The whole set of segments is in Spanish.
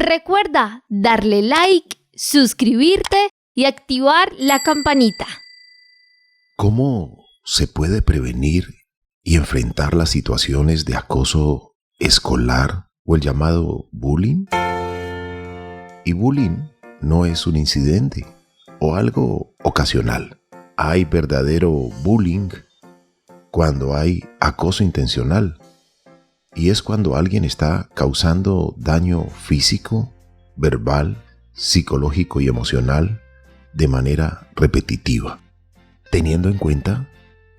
Recuerda darle like, suscribirte y activar la campanita. ¿Cómo se puede prevenir y enfrentar las situaciones de acoso escolar o el llamado bullying? Y bullying no es un incidente o algo ocasional. Hay verdadero bullying cuando hay acoso intencional, y es cuando alguien está causando daño físico, verbal, psicológico y emocional de manera repetitiva, teniendo en cuenta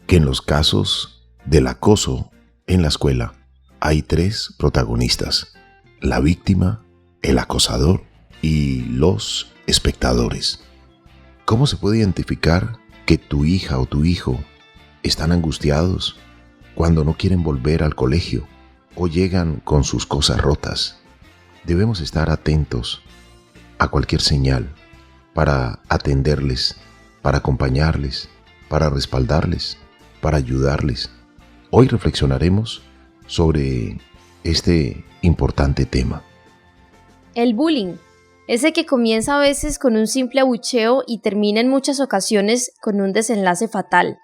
que en los casos del acoso en la escuela hay 3 protagonistas: la víctima, el acosador y los espectadores. ¿Cómo se puede identificar que tu hija o tu hijo están angustiados cuando no quieren volver al colegio o llegan con sus cosas rotas? Debemos estar atentos a cualquier señal para atenderles, para acompañarles, para respaldarles, para ayudarles. Hoy reflexionaremos sobre este importante tema. El bullying, ese que comienza a veces con un simple abucheo y termina en muchas ocasiones con un desenlace fatal.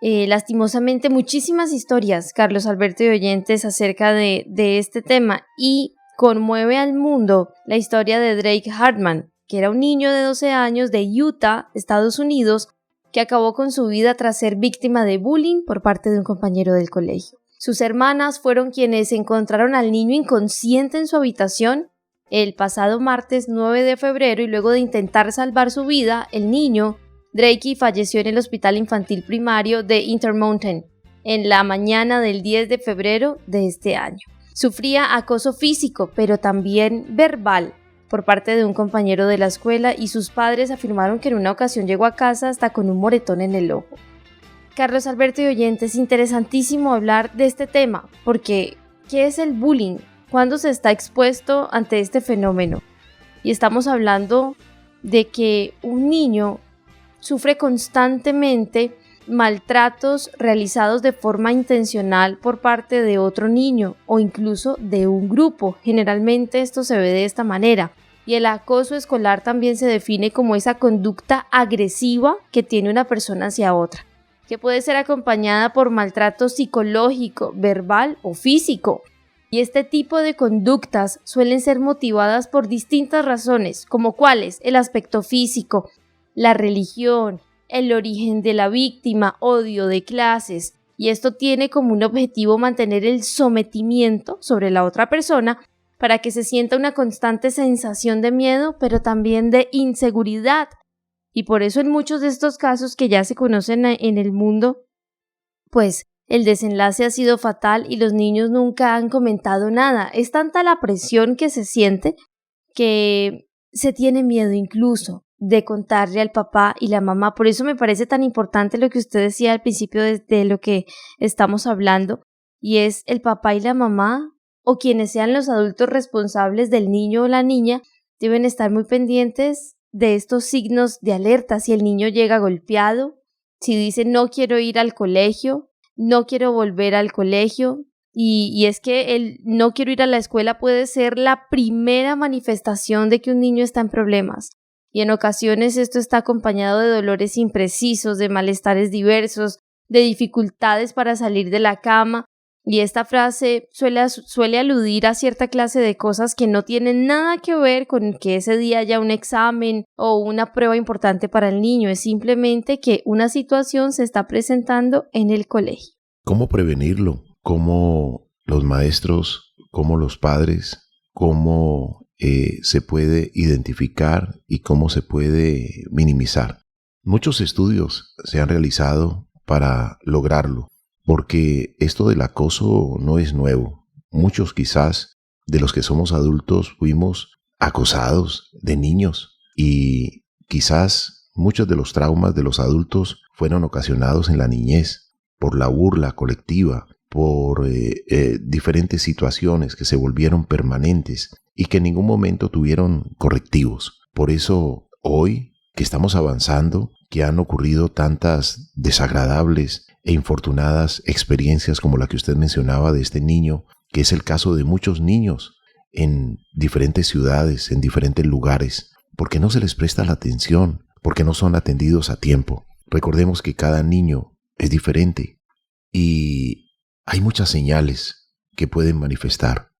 Lastimosamente muchísimas historias, Carlos Alberto y oyentes, acerca de este tema, y conmueve al mundo la historia de Drake Hartman, que era un niño de 12 años de Utah, Estados Unidos, que acabó con su vida tras ser víctima de bullying por parte de un compañero del colegio. Sus hermanas fueron quienes encontraron al niño inconsciente en su habitación el pasado martes 9 de febrero y luego de intentar salvar su vida, el niño Drake falleció en el Hospital Infantil Primario de Intermountain en la mañana del 10 de febrero de este año. Sufría acoso físico, pero también verbal, por parte de un compañero de la escuela, y sus padres afirmaron que en una ocasión llegó a casa hasta con un moretón en el ojo. Carlos Alberto y oyentes, es interesantísimo hablar de este tema, porque ¿qué es el bullying? ¿Cuándo se está expuesto ante este fenómeno? Y estamos hablando de que un niño sufre constantemente maltratos realizados de forma intencional por parte de otro niño o incluso de un grupo. Generalmente esto se ve de esta manera. Y el acoso escolar también se define como esa conducta agresiva que tiene una persona hacia otra, que puede ser acompañada por maltrato psicológico, verbal o físico. Y este tipo de conductas suelen ser motivadas por distintas razones, como cuáles: el aspecto físico, la religión, el origen de la víctima, odio de clases, y esto tiene como un objetivo mantener el sometimiento sobre la otra persona para que se sienta una constante sensación de miedo, pero también de inseguridad. Y por eso en muchos de estos casos que ya se conocen en el mundo, pues el desenlace ha sido fatal y los niños nunca han comentado nada. Es tanta la presión que se siente que se tiene miedo incluso de contarle al papá y la mamá. Por eso me parece tan importante lo que usted decía al principio de lo que estamos hablando, y es el papá y la mamá, o quienes sean los adultos responsables del niño o la niña, deben estar muy pendientes de estos signos de alerta. Si el niño llega golpeado, si dice no quiero ir al colegio, no quiero volver al colegio, y es que el no quiero ir a la escuela puede ser la primera manifestación de que un niño está en problemas. Y en ocasiones esto está acompañado de dolores imprecisos, de malestares diversos, de dificultades para salir de la cama. Y esta frase suele aludir a cierta clase de cosas que no tienen nada que ver con que ese día haya un examen o una prueba importante para el niño. Es simplemente que una situación se está presentando en el colegio. ¿Cómo prevenirlo? ¿Cómo los maestros, cómo los padres, cómo se puede identificar y cómo se puede minimizar? Muchos estudios se han realizado para lograrlo, porque esto del acoso no es nuevo. Muchos quizás de los que somos adultos fuimos acosados de niños, y quizás muchos de los traumas de los adultos fueron ocasionados en la niñez por la burla colectiva, por diferentes situaciones que se volvieron permanentes y que en ningún momento tuvieron correctivos. Por eso hoy que estamos avanzando, que han ocurrido tantas desagradables e infortunadas experiencias como la que usted mencionaba de este niño, que es el caso de muchos niños en diferentes ciudades, en diferentes lugares, porque no se les presta la atención, porque no son atendidos a tiempo. Recordemos que cada niño es diferente y hay muchas señales que pueden manifestar.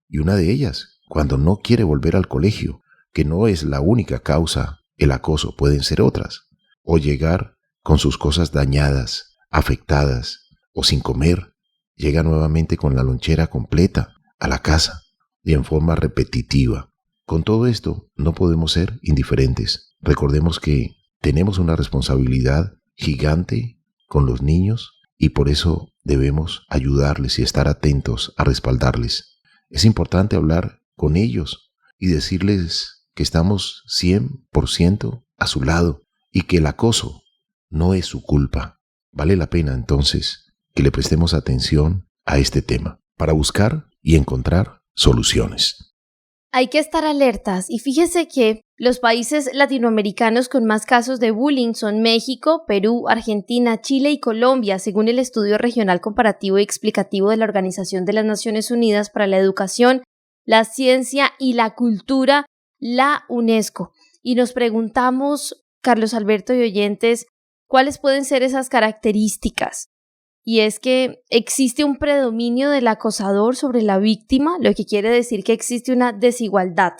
Y una de ellas, cuando no quiere volver al colegio, que no es la única causa, el acoso, pueden ser otras. O llegar con sus cosas dañadas, afectadas, o sin comer, llega nuevamente con la lonchera completa a la casa y en forma repetitiva. Con todo esto, no podemos ser indiferentes. Recordemos que tenemos una responsabilidad gigante con los niños y por eso debemos ayudarles y estar atentos a respaldarles. Es importante hablar con ellos y decirles que estamos 100% a su lado y que el acoso no es su culpa. Vale la pena entonces que le prestemos atención a este tema para buscar y encontrar soluciones. Hay que estar alertas y fíjese que los países latinoamericanos con más casos de bullying son México, Perú, Argentina, Chile y Colombia, según el Estudio Regional Comparativo y Explicativo de la Organización de las Naciones Unidas para la Educación, la Ciencia y la Cultura, la UNESCO. Y nos preguntamos, Carlos Alberto y oyentes, ¿cuáles pueden ser esas características? Y es que existe un predominio del acosador sobre la víctima, lo que quiere decir que existe una desigualdad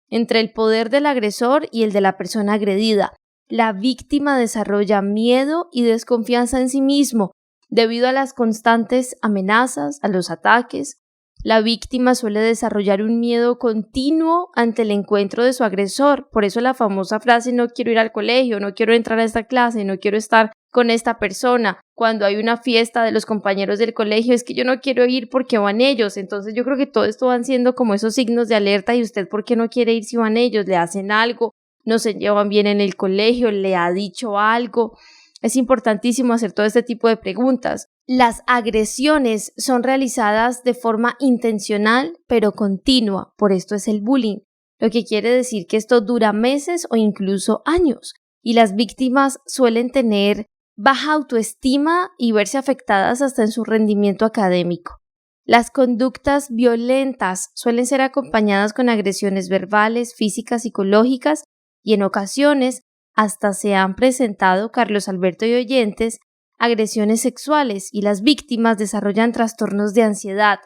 entre el poder del agresor y el de la persona agredida. La víctima desarrolla miedo y desconfianza en sí mismo debido a las constantes amenazas, a los ataques. La víctima suele desarrollar un miedo continuo ante el encuentro de su agresor. Por eso la famosa frase no quiero ir al colegio, no quiero entrar a esta clase, no quiero estar con esta persona. Cuando hay una fiesta de los compañeros del colegio es que yo no quiero ir porque van ellos. Entonces yo creo que todo esto van siendo como esos signos de alerta. ¿Y usted por qué no quiere ir si van ellos? ¿Le hacen algo? ¿No se llevan bien en el colegio? ¿Le ha dicho algo? Es importantísimo hacer todo este tipo de preguntas. Las agresiones son realizadas de forma intencional pero continua, por esto es el bullying, lo que quiere decir que esto dura meses o incluso años y las víctimas suelen tener baja autoestima y verse afectadas hasta en su rendimiento académico. Las conductas violentas suelen ser acompañadas con agresiones verbales, físicas, psicológicas y en ocasiones hasta se han presentado, Carlos Alberto y oyentes, agresiones sexuales y las víctimas desarrollan trastornos de ansiedad,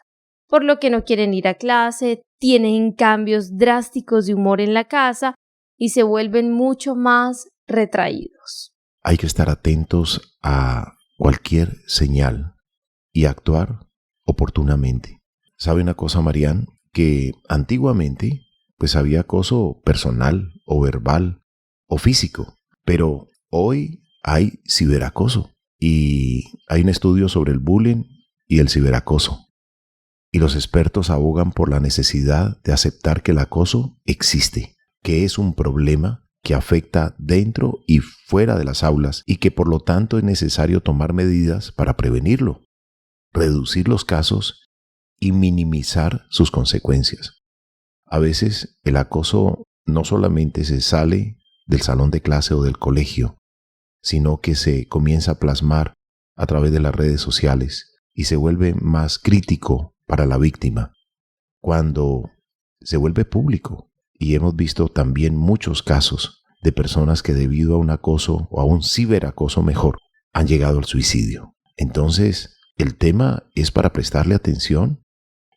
por lo que no quieren ir a clase, tienen cambios drásticos de humor en la casa y se vuelven mucho más retraídos. Hay que estar atentos a cualquier señal y actuar oportunamente. ¿Sabe una cosa, Marian? Que antiguamente pues había acoso personal o verbal o físico, pero hoy hay ciberacoso. Y hay un estudio sobre el bullying y el ciberacoso. Y los expertos abogan por la necesidad de aceptar que el acoso existe, que es un problema que afecta dentro y fuera de las aulas y que por lo tanto es necesario tomar medidas para prevenirlo, reducir los casos y minimizar sus consecuencias. A veces el acoso no solamente se sale del salón de clase o del colegio, sino que se comienza a plasmar a través de las redes sociales y se vuelve más crítico para la víctima cuando se vuelve público. Y hemos visto también muchos casos de personas que debido a un acoso o a un ciberacoso mejor han llegado al suicidio. Entonces, el tema es para prestarle atención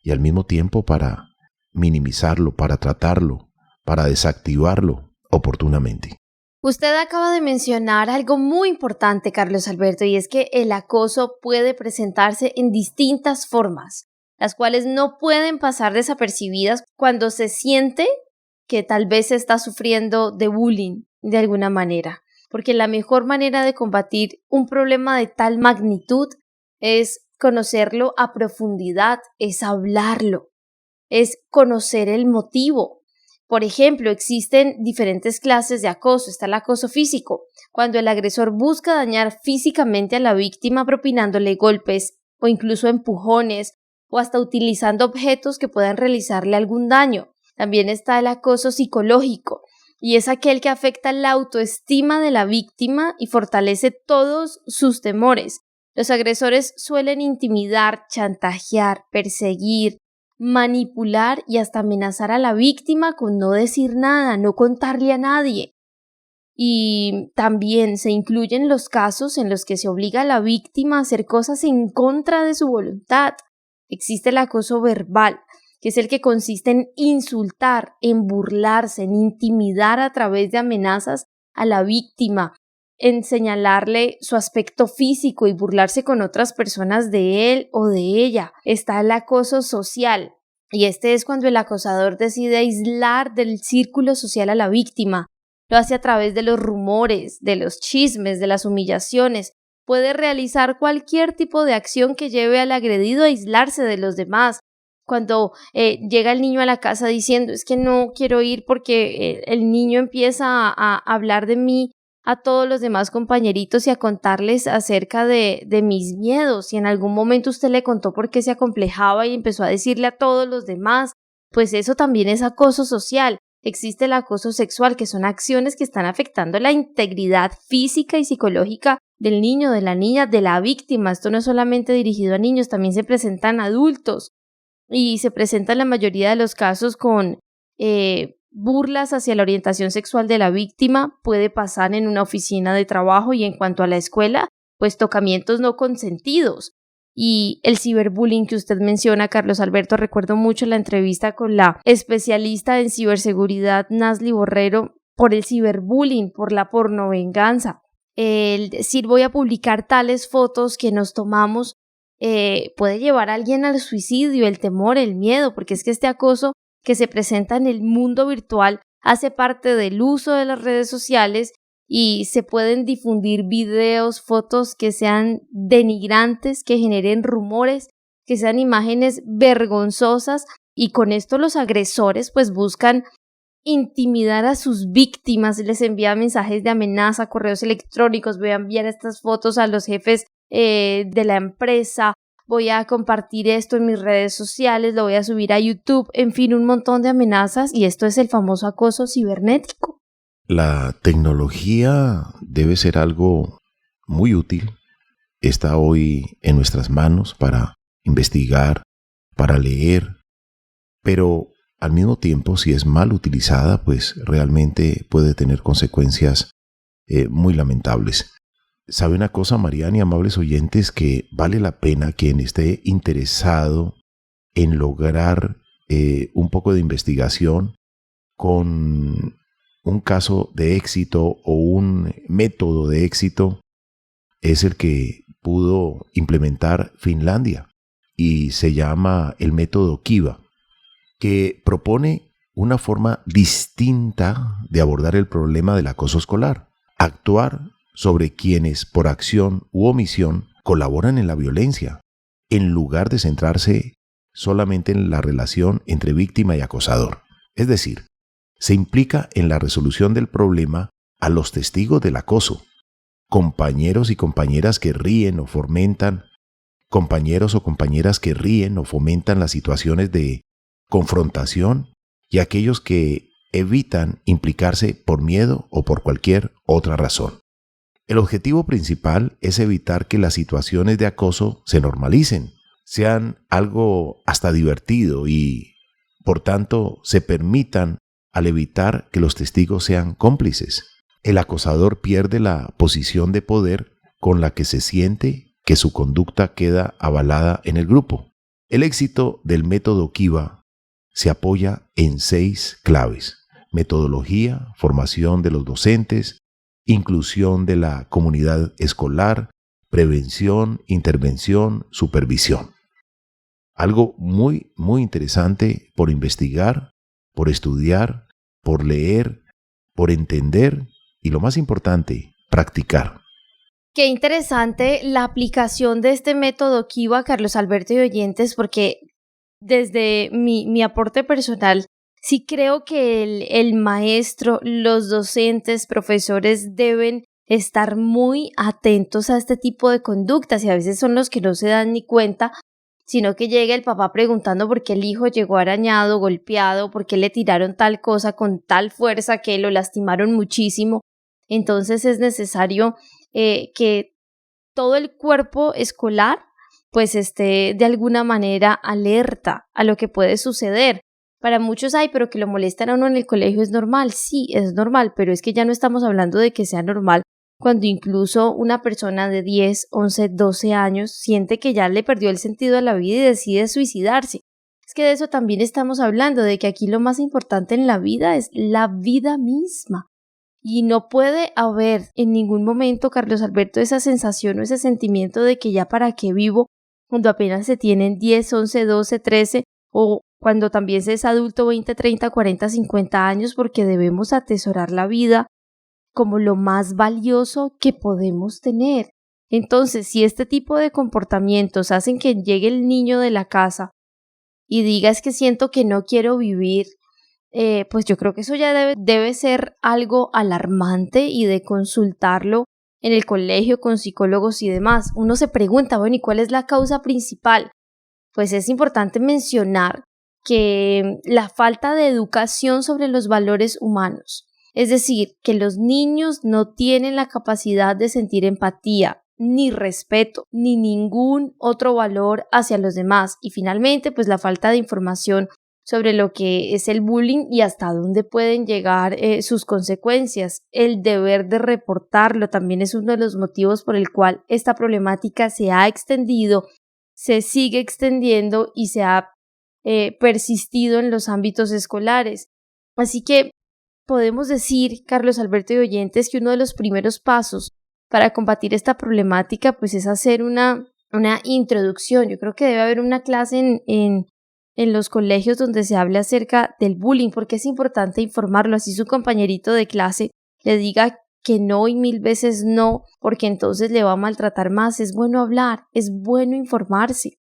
y al mismo tiempo para minimizarlo, para tratarlo, para desactivarlo oportunamente. Usted acaba de mencionar algo muy importante, Carlos Alberto, y es que el acoso puede presentarse en distintas formas, las cuales no pueden pasar desapercibidas cuando se siente que tal vez se está sufriendo de bullying de alguna manera, porque la mejor manera de combatir un problema de tal magnitud es conocerlo a profundidad, es hablarlo, es conocer el motivo. Por ejemplo, existen diferentes clases de acoso. Está el acoso físico, cuando el agresor busca dañar físicamente a la víctima propinándole golpes o incluso empujones o hasta utilizando objetos que puedan realizarle algún daño. También está el acoso psicológico y es aquel que afecta la autoestima de la víctima y fortalece todos sus temores. Los agresores suelen intimidar, chantajear, perseguir, manipular y hasta amenazar a la víctima con no decir nada, no contarle a nadie. Y también se incluyen los casos en los que se obliga a la víctima a hacer cosas en contra de su voluntad. Existe el acoso verbal, que es el que consiste en insultar, en burlarse, en intimidar a través de amenazas a la víctima, en señalarle su aspecto físico y burlarse con otras personas de él o de ella. Está el acoso social, y este es cuando el acosador decide aislar del círculo social a la víctima. Lo hace a través de los rumores, de los chismes, de las humillaciones. Puede realizar cualquier tipo de acción que lleve al agredido a aislarse de los demás. Cuando llega el niño a la casa diciendo es que no quiero ir porque el niño empieza a hablar de mí a todos los demás compañeritos y a contarles acerca de mis miedos, y en algún momento usted le contó por qué se acomplejaba y empezó a decirle a todos los demás, pues eso también es acoso social. Existe el acoso sexual, que son acciones que están afectando la integridad física y psicológica del niño, de la niña, de la víctima. Esto no es solamente dirigido a niños, también se presentan adultos y se presenta en la mayoría de los casos con burlas hacia la orientación sexual de la víctima. Puede pasar en una oficina de trabajo, y en cuanto a la escuela, pues tocamientos no consentidos. Y el ciberbullying que usted menciona, Carlos Alberto, recuerdo mucho la entrevista con la especialista en ciberseguridad, Nasli Borrero, por el ciberbullying, por la pornovenganza. El decir voy a publicar tales fotos que nos tomamos puede llevar a alguien al suicidio, el temor, el miedo, porque es que este acoso que se presenta en el mundo virtual hace parte del uso de las redes sociales, y se pueden difundir videos, fotos que sean denigrantes, que generen rumores, que sean imágenes vergonzosas, y con esto los agresores pues buscan intimidar a sus víctimas. Les envía mensajes de amenaza, correos electrónicos: voy a enviar estas fotos a los jefes de la empresa, voy a compartir esto en mis redes sociales, lo voy a subir a YouTube, en fin, un montón de amenazas, y esto es el famoso acoso cibernético. La tecnología debe ser algo muy útil. Está hoy en nuestras manos para investigar, para leer, pero al mismo tiempo, si es mal utilizada, pues realmente puede tener consecuencias muy lamentables. ¿Sabe una cosa, Mariana y amables oyentes? Que vale la pena quien esté interesado en lograr un poco de investigación con un caso de éxito o un método de éxito, es el que pudo implementar Finlandia, y se llama el método Kiva, que propone una forma distinta de abordar el problema del acoso escolar: actuar sobre quienes por acción u omisión colaboran en la violencia, en lugar de centrarse solamente en la relación entre víctima y acosador. Es decir, se implica en la resolución del problema a los testigos del acoso, compañeros y compañeras que ríen o fomentan, compañeros o compañeras que ríen o fomentan las situaciones de confrontación, y aquellos que evitan implicarse por miedo o por cualquier otra razón. El objetivo principal es evitar que las situaciones de acoso se normalicen, sean algo hasta divertido, y, por tanto, se permitan al evitar que los testigos sean cómplices. El acosador pierde la posición de poder con la que se siente que su conducta queda avalada en el grupo. El éxito del método Kiva se apoya en 6 claves: metodología, formación de los docentes, inclusión de la comunidad escolar, prevención, intervención, supervisión. Algo muy, muy interesante por investigar, por estudiar, por leer, por entender y, lo más importante, practicar. Qué interesante la aplicación de este método Kiva, Carlos Alberto y oyentes, porque desde mi aporte personal, sí creo que el maestro, los docentes, profesores deben estar muy atentos a este tipo de conductas, y a veces son los que no se dan ni cuenta, sino que llega el papá preguntando por qué el hijo llegó arañado, golpeado, por qué le tiraron tal cosa con tal fuerza que lo lastimaron muchísimo. Entonces es necesario que todo el cuerpo escolar pues esté de alguna manera alerta a lo que puede suceder. Para muchos, pero que lo molestan a uno en el colegio es normal. Sí, es normal, pero es que ya no estamos hablando de que sea normal cuando incluso una persona de 10, 11, 12 años siente que ya le perdió el sentido a la vida y decide suicidarse. Es que de eso también estamos hablando, de que aquí lo más importante en la vida es la vida misma. Y no puede haber en ningún momento, Carlos Alberto, esa sensación o ese sentimiento de que ya para qué vivo cuando apenas se tienen 10, 11, 12, 13 o cuando también se es adulto 20, 30, 40, 50 años, porque debemos atesorar la vida como lo más valioso que podemos tener. Entonces, si este tipo de comportamientos hacen que llegue el niño de la casa y diga es que siento que no quiero vivir, pues yo creo que eso ya debe ser algo alarmante y de consultarlo en el colegio con psicólogos y demás. Uno se pregunta, bueno, ¿y cuál es la causa principal? Pues es importante mencionar que la falta de educación sobre los valores humanos, es decir, que los niños no tienen la capacidad de sentir empatía, ni respeto, ni ningún otro valor hacia los demás. Y finalmente, pues la falta de información sobre lo que es el bullying y hasta dónde pueden llegar sus consecuencias. El deber de reportarlo también es uno de los motivos por el cual esta problemática se ha extendido, se sigue extendiendo y se ha persistido en los ámbitos escolares. Así que podemos decir, Carlos Alberto y oyentes, que uno de los primeros pasos para combatir esta problemática pues es hacer una introducción. Yo creo que debe haber una clase en los colegios donde se hable acerca del bullying, porque es importante informarlo, así su compañerito de clase le diga que no y 1000 veces no, porque entonces le va a maltratar más. Es bueno hablar, es bueno informarse.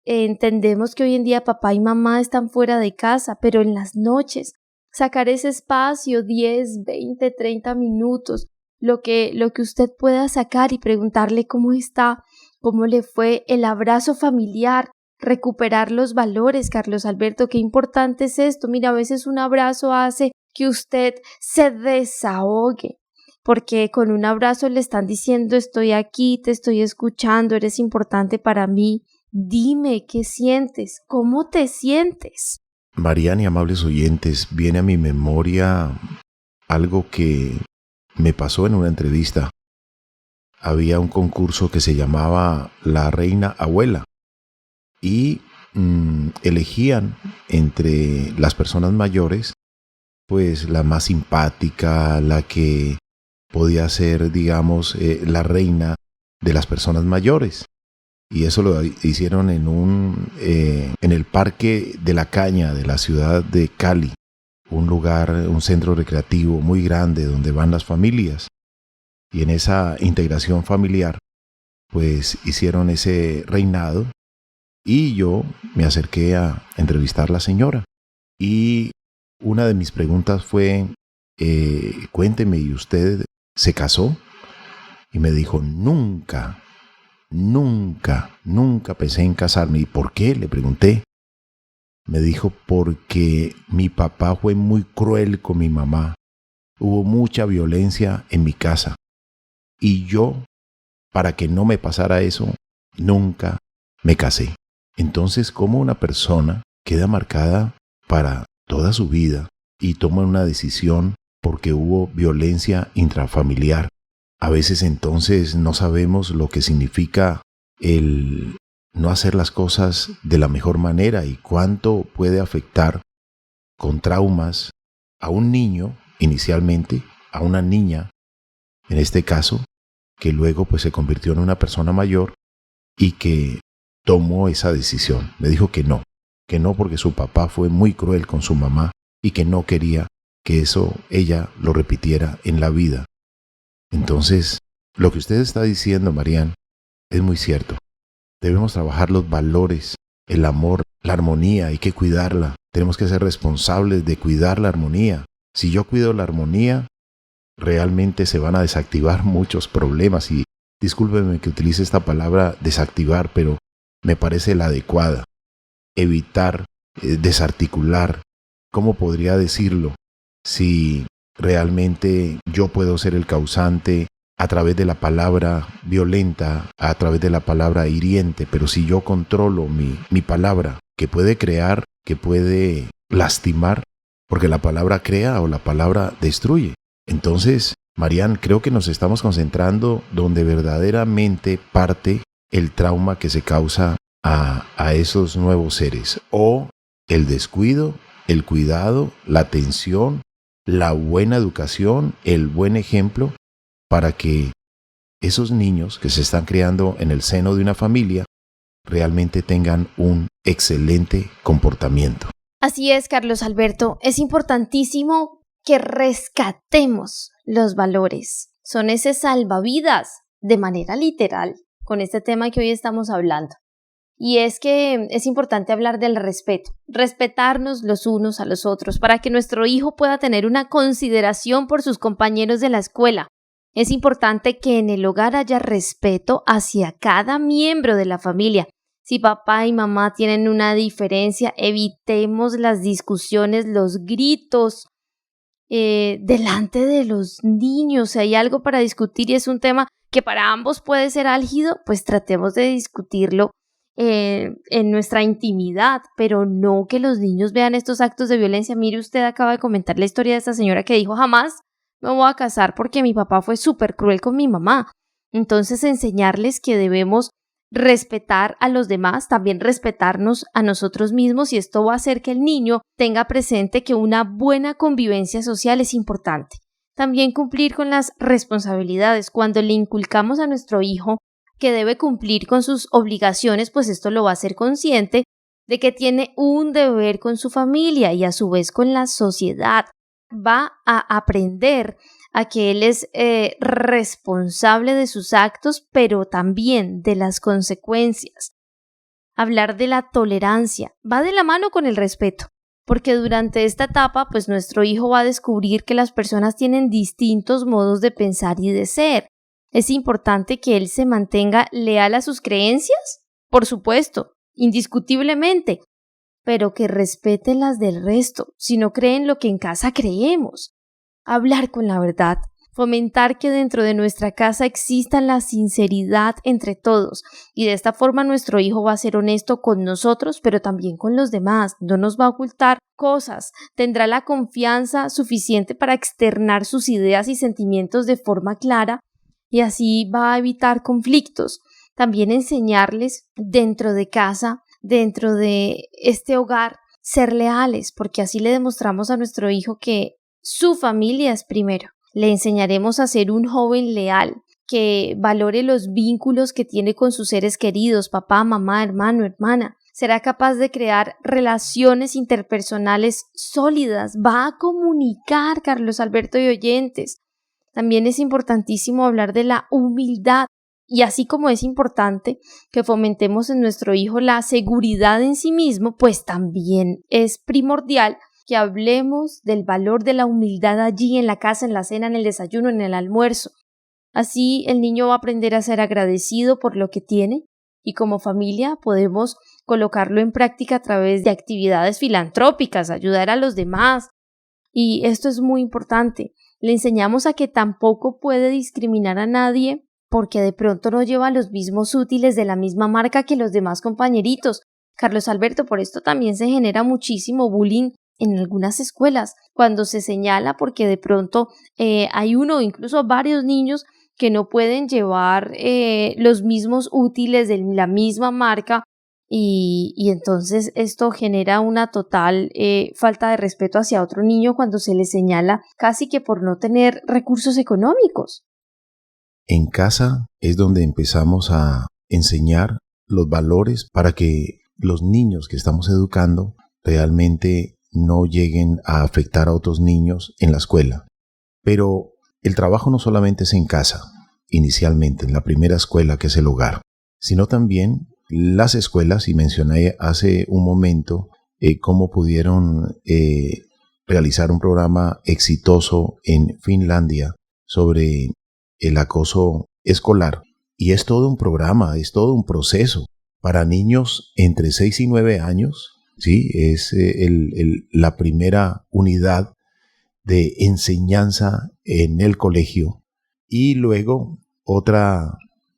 Entendemos que hoy en día papá y mamá están fuera de casa, pero en las noches sacar ese espacio, 10, 20, 30 minutos, lo que usted pueda sacar y preguntarle cómo está, cómo le fue, el abrazo familiar, recuperar los valores, Carlos Alberto, qué importante es esto. Mira, a veces un abrazo hace que usted se desahogue, porque con un abrazo le están diciendo estoy aquí, te estoy escuchando, eres importante para mí. Dime, ¿qué sientes? ¿Cómo te sientes? Mariana y amables oyentes, viene a mi memoria algo que me pasó en una entrevista. Había un concurso que se llamaba La Reina Abuela y elegían entre las personas mayores, pues la más simpática, la que podía ser, digamos, la reina de las personas mayores. Y eso lo hicieron en el Parque de la Caña de la ciudad de Cali, un lugar, un centro recreativo muy grande donde van las familias. Y en esa integración familiar, pues hicieron ese reinado y yo me acerqué a entrevistar a la señora. Y una de mis preguntas fue, cuénteme, ¿y usted se casó? Y me dijo, nunca pensé en casarme. ¿Y por qué? Le pregunté. Me dijo, porque mi papá fue muy cruel con mi mamá. Hubo mucha violencia en mi casa. Y yo, para que no me pasara eso, nunca me casé. Entonces, ¿cómo una persona queda marcada para toda su vida y toma una decisión porque hubo violencia intrafamiliar? A veces entonces no sabemos lo que significa el no hacer las cosas de la mejor manera y cuánto puede afectar con traumas a un niño inicialmente, a una niña, en este caso, que luego pues se convirtió en una persona mayor y que tomó esa decisión. Me dijo que no porque su papá fue muy cruel con su mamá y que no quería que eso ella lo repitiera en la vida. Entonces, lo que usted está diciendo, Marian, es muy cierto. Debemos trabajar los valores, el amor, la armonía, hay que cuidarla. Tenemos que ser responsables de cuidar la armonía. Si yo cuido la armonía, realmente se van a desactivar muchos problemas. Y discúlpeme que utilice esta palabra desactivar, pero me parece la adecuada. Evitar, desarticular. ¿Cómo podría decirlo? Si realmente yo puedo ser el causante a través de la palabra violenta, a través de la palabra hiriente, pero si yo controlo mi palabra, que puede crear, que puede lastimar, porque la palabra crea o la palabra destruye. Entonces, Marian, creo que nos estamos concentrando donde verdaderamente parte el trauma que se causa a esos nuevos seres, o el descuido, el cuidado, la atención, la buena educación, el buen ejemplo, para que esos niños que se están criando en el seno de una familia realmente tengan un excelente comportamiento. Así es, Carlos Alberto, es importantísimo que rescatemos los valores. Son ese salvavidas de manera literal con este tema que hoy estamos hablando. Y es que es importante hablar del respeto, respetarnos los unos a los otros para que nuestro hijo pueda tener una consideración por sus compañeros de la escuela. Es importante que en el hogar haya respeto hacia cada miembro de la familia. Si papá y mamá tienen una diferencia, evitemos las discusiones, los gritos delante de los niños. Si hay algo para discutir y es un tema que para ambos puede ser álgido, pues tratemos de discutirlo en nuestra intimidad, pero no que los niños vean estos actos de violencia. Mire, usted acaba de comentar la historia de esta señora que dijo: jamás me voy a casar porque mi papá fue súper cruel con mi mamá. Entonces, enseñarles que debemos respetar a los demás, también respetarnos a nosotros mismos, y esto va a hacer que el niño tenga presente que una buena convivencia social es importante. También cumplir con las responsabilidades. Cuando le inculcamos a nuestro hijo que debe cumplir con sus obligaciones, pues esto lo va a hacer consciente de que tiene un deber con su familia y a su vez con la sociedad. Va a aprender a que él es responsable de sus actos, pero también de las consecuencias. Hablar de la tolerancia va de la mano con el respeto, porque durante esta etapa, pues nuestro hijo va a descubrir que las personas tienen distintos modos de pensar y de ser. ¿Es importante que él se mantenga leal a sus creencias? Por supuesto, indiscutiblemente, pero que respete las del resto, si no creen lo que en casa creemos. Hablar con la verdad, fomentar que dentro de nuestra casa exista la sinceridad entre todos, y de esta forma nuestro hijo va a ser honesto con nosotros, pero también con los demás. No nos va a ocultar cosas, tendrá la confianza suficiente para externar sus ideas y sentimientos de forma clara, y así va a evitar conflictos. También enseñarles dentro de casa, dentro de este hogar, ser leales, porque así le demostramos a nuestro hijo que su familia es primero. Le enseñaremos a ser un joven leal, que valore los vínculos que tiene con sus seres queridos, papá, mamá, hermano, hermana. Será capaz de crear relaciones interpersonales sólidas. Va a comunicar, Carlos Alberto y oyentes. También es importantísimo hablar de la humildad, y así como es importante que fomentemos en nuestro hijo la seguridad en sí mismo, pues también es primordial que hablemos del valor de la humildad allí en la casa, en la cena, en el desayuno, en el almuerzo. Así el niño va a aprender a ser agradecido por lo que tiene, y como familia podemos colocarlo en práctica a través de actividades filantrópicas, ayudar a los demás. Y esto es muy importante. Le enseñamos a que tampoco puede discriminar a nadie porque de pronto no lleva los mismos útiles de la misma marca que los demás compañeritos. Carlos Alberto, por esto también se genera muchísimo bullying en algunas escuelas, cuando se señala porque de pronto hay uno o incluso varios niños que no pueden llevar los mismos útiles de la misma marca, y entonces esto genera una total falta de respeto hacia otro niño cuando se le señala casi que por no tener recursos económicos. En casa es donde empezamos a enseñar los valores para que los niños que estamos educando realmente no lleguen a afectar a otros niños en la escuela. Pero el trabajo no solamente es en casa, inicialmente en la primera escuela que es el hogar, sino también las escuelas, y mencioné hace un momento cómo pudieron realizar un programa exitoso en Finlandia sobre el acoso escolar. Y es todo un programa, es todo un proceso para niños entre 6 y 9 años. Sí, es la primera unidad de enseñanza en el colegio, y luego otra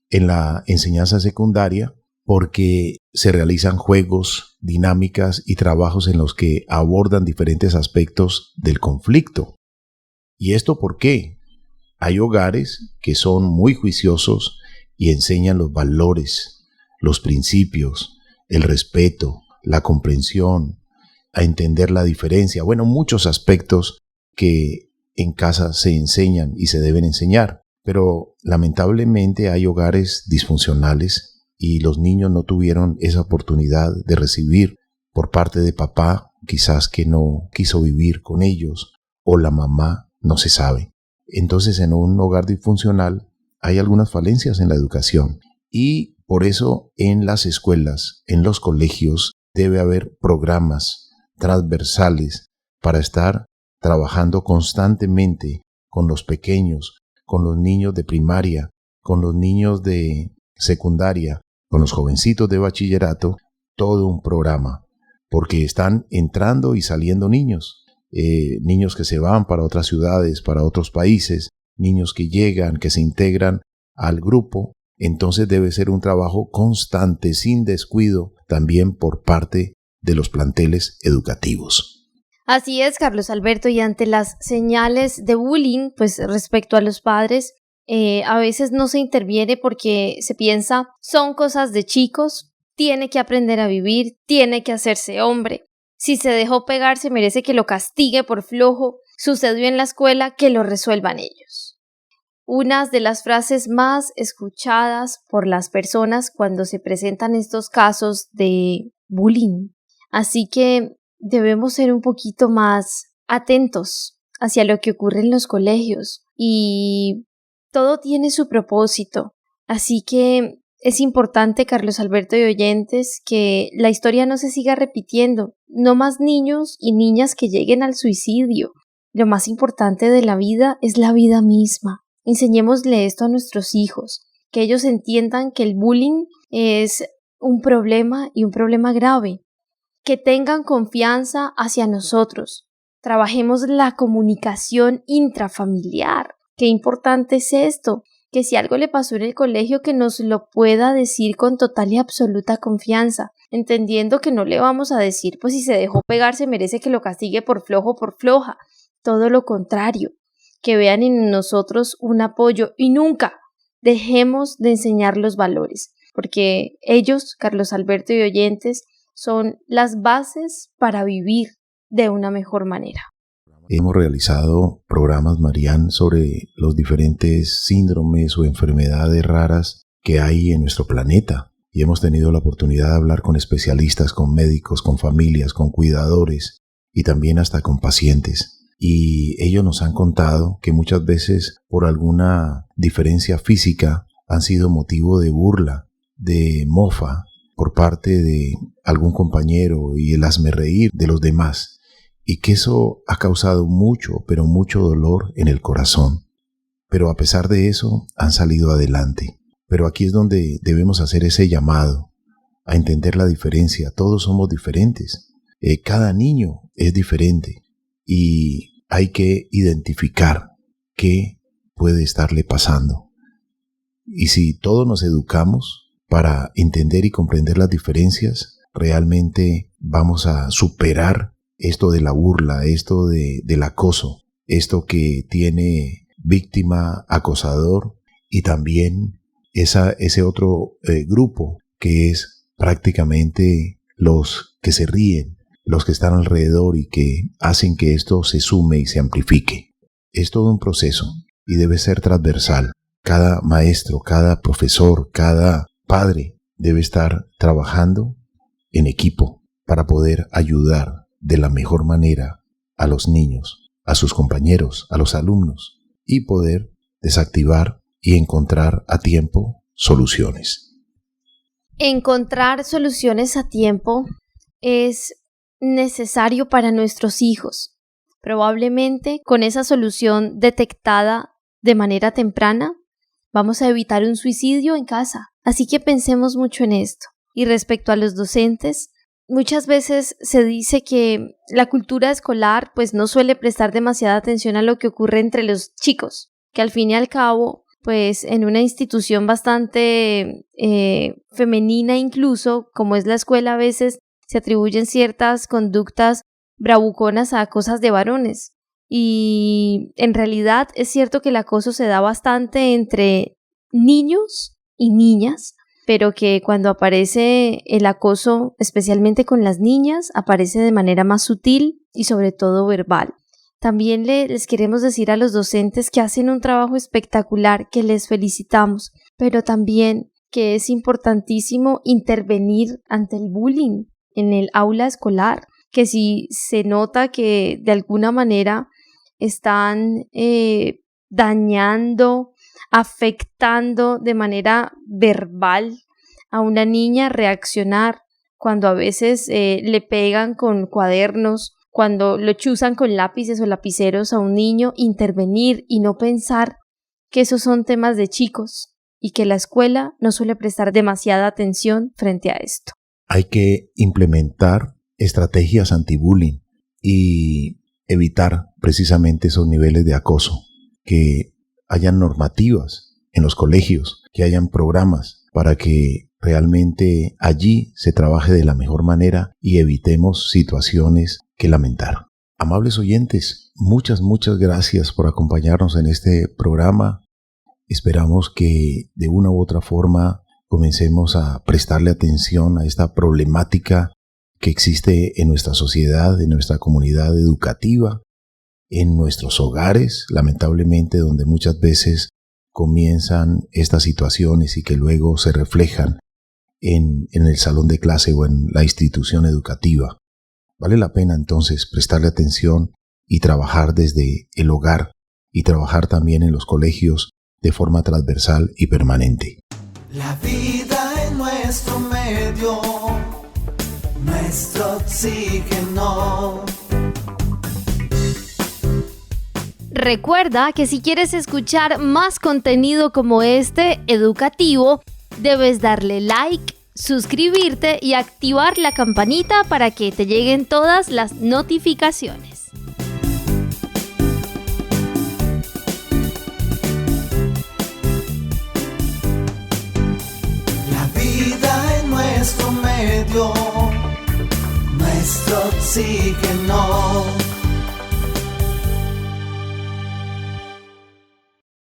en la enseñanza secundaria, porque se realizan juegos, dinámicas y trabajos en los que abordan diferentes aspectos del conflicto. ¿Y esto por qué? Hay hogares que son muy juiciosos y enseñan los valores, los principios, el respeto, la comprensión, a entender la diferencia. Bueno, muchos aspectos que en casa se enseñan y se deben enseñar. Pero lamentablemente hay hogares disfuncionales y los niños no tuvieron esa oportunidad de recibir por parte de papá, quizás que no quiso vivir con ellos, o la mamá, no se sabe. Entonces, en un hogar disfuncional hay algunas falencias en la educación y por eso en las escuelas, en los colegios, debe haber programas transversales para estar trabajando constantemente con los pequeños, con los niños de primaria, con los niños de secundaria, con los jovencitos de bachillerato, todo un programa, porque están entrando y saliendo niños, niños que se van para otras ciudades, para otros países, niños que llegan, que se integran al grupo. Entonces debe ser un trabajo constante, sin descuido, también por parte de los planteles educativos. Así es, Carlos Alberto, y ante las señales de bullying, pues respecto a los padres, a veces no se interviene porque se piensa, son cosas de chicos, tiene que aprender a vivir, tiene que hacerse hombre. Si se dejó pegar, se merece que lo castigue por flojo. Sucedió en la escuela, que lo resuelvan ellos. Una de las frases más escuchadas por las personas cuando se presentan estos casos de bullying. Así que debemos ser un poquito más atentos hacia lo que ocurre en los colegios y todo tiene su propósito. Así que es importante, Carlos Alberto y oyentes, que la historia no se siga repitiendo. No más niños y niñas que lleguen al suicidio. Lo más importante de la vida es la vida misma. Enseñémosle esto a nuestros hijos, que ellos entiendan que el bullying es un problema y un problema grave. Que tengan confianza hacia nosotros. Trabajemos la comunicación intrafamiliar. Qué importante es esto. Que si algo le pasó en el colegio, que nos lo pueda decir con total y absoluta confianza, entendiendo que no le vamos a decir, pues si se dejó pegar se merece que lo castigue por flojo o por floja. Todo lo contrario, que vean en nosotros un apoyo y nunca dejemos de enseñar los valores, porque ellos, Carlos Alberto y oyentes, son las bases para vivir de una mejor manera. Hemos realizado programas, Marian, sobre los diferentes síndromes o enfermedades raras que hay en nuestro planeta y hemos tenido la oportunidad de hablar con especialistas, con médicos, con familias, con cuidadores y también hasta con pacientes. Y ellos nos han contado que muchas veces por alguna diferencia física han sido motivo de burla, de mofa por parte de algún compañero y el hazmerreír de los demás. Y que eso ha causado mucho, pero mucho dolor en el corazón. Pero a pesar de eso, han salido adelante. Pero aquí es donde debemos hacer ese llamado, a entender la diferencia. Todos somos diferentes. Cada niño es diferente. Y hay que identificar qué puede estarle pasando. Y si todos nos educamos para entender y comprender las diferencias, realmente vamos a superar esto de la burla, esto del acoso, esto que tiene víctima, acosador y también ese otro grupo que es prácticamente los que se ríen, los que están alrededor y que hacen que esto se sume y se amplifique. Es todo un proceso y debe ser transversal. Cada maestro, cada profesor, cada padre debe estar trabajando en equipo para poder ayudar de la mejor manera a los niños, a sus compañeros, a los alumnos y poder desactivar y encontrar a tiempo soluciones. Encontrar soluciones a tiempo es necesario para nuestros hijos. Probablemente con esa solución detectada de manera temprana vamos a evitar un suicidio en casa. Así que pensemos mucho en esto. Y respecto a los docentes, muchas veces se dice que la cultura escolar pues no suele prestar demasiada atención a lo que ocurre entre los chicos, que al fin y al cabo, pues en una institución bastante femenina incluso, como es la escuela, a veces se atribuyen ciertas conductas bravuconas a cosas de varones. Y en realidad es cierto que el acoso se da bastante entre niños y niñas, pero que cuando aparece el acoso, especialmente con las niñas, aparece de manera más sutil y sobre todo verbal. También les queremos decir a los docentes que hacen un trabajo espectacular, que les felicitamos, pero también que es importantísimo intervenir ante el bullying en el aula escolar, que si se nota que de alguna manera están dañando, afectando de manera verbal a una niña, reaccionar cuando a veces le pegan con cuadernos, cuando lo chuzan con lápices o lapiceros a un niño, intervenir y no pensar que esos son temas de chicos y que la escuela no suele prestar demasiada atención frente a esto. Hay que implementar estrategias anti-bullying y evitar precisamente esos niveles de acoso, que hayan normativas en los colegios, que hayan programas para que realmente allí se trabaje de la mejor manera y evitemos situaciones que lamentar. Amables oyentes, muchas gracias por acompañarnos en este programa. Esperamos que de una u otra forma comencemos a prestarle atención a esta problemática que existe en nuestra sociedad, en nuestra comunidad educativa, en nuestros hogares, lamentablemente, donde muchas veces comienzan estas situaciones y que luego se reflejan en el salón de clase o en la institución educativa. Vale la pena entonces prestarle atención y trabajar desde el hogar y trabajar también en los colegios de forma transversal y permanente. La vida en nuestro medio, nuestro oxígeno. Recuerda que si quieres escuchar más contenido como este, educativo, debes darle like, suscribirte y activar la campanita para que te lleguen todas las notificaciones. La vida en nuestro medio, nuestro oxígeno.